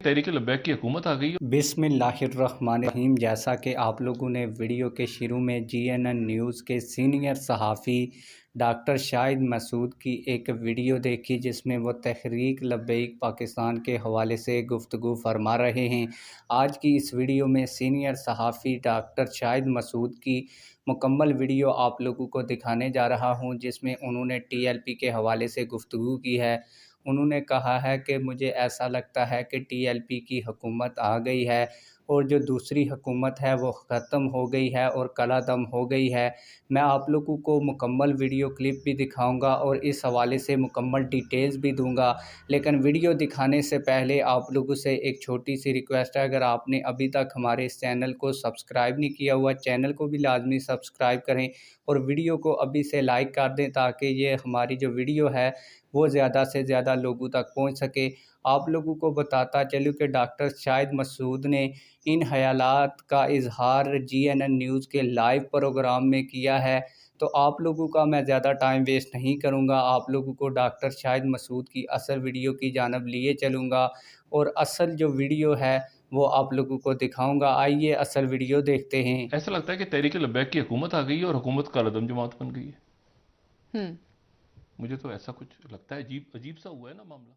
तहरीक लब्बैक की हुकूमत आ गई है। बिस्मिल्लाहिर्रहमानिर्रहीम। जैसा कि आप लोगों ने वीडियो के शुरू में जीएनएन न्यूज़ के सीनियर सहाफ़ी डॉक्टर शाहिद मसूद की एक वीडियो देखी, जिसमें वो तहरीक लब्बैक पाकिस्तान के हवाले से गुफ्तगू फरमा रहे हैं। आज की इस वीडियो में सीनियर सहाफ़ी डॉक्टर शाहिद मसूद की मुकम्मल वीडियो आप लोगों को दिखाने जा रहा हूं, जिसमें उन्होंने टीएलपी के हवाले से गुफ्तगू की है। उन्होंने कहा है कि मुझे ऐसा लगता है कि टीएलपी की हुकूमत आ गई है और जो दूसरी हुकूमत है वो ख़त्म हो गई है और कलादम हो गई है। मैं आप लोगों को मुकम्मल वीडियो क्लिप भी दिखाऊंगा और इस हवाले से मुकम्मल डिटेल्स भी दूंगा। लेकिन वीडियो दिखाने से पहले आप लोगों से एक छोटी सी रिक्वेस्ट है, अगर आपने अभी तक हमारे इस चैनल को सब्सक्राइब नहीं किया हुआ, चैनल को भी लाजमी सब्सक्राइब करें और वीडियो को अभी से लाइक कर दें, ताकि ये हमारी जो वीडियो है वो ज़्यादा से ज़्यादा लोगों तक पहुंच सके। आप लोगों को बताता चलूँ कि डॉक्टर शाहिद मसूद ने इन ख़यालात का इजहार जीएनएन न्यूज़ के लाइव प्रोग्राम में किया है। तो आप लोगों का मैं ज़्यादा टाइम वेस्ट नहीं करूंगा, आप लोगों को डॉक्टर शाहिद मसूद की असल वीडियो की जानब लिए चलूँगा और असल जो वीडियो है वो आप लोगों को दिखाऊंगा। आइए असल वीडियो देखते हैं। ऐसा लगता है कि तहरीक लब्बैक की हुकूमत आ गई है और हुकूमत कालदम जमात बन गई है। हम्म। मुझे तो ऐसा कुछ लगता है, अजीब अजीब सा हुआ है ना मामला।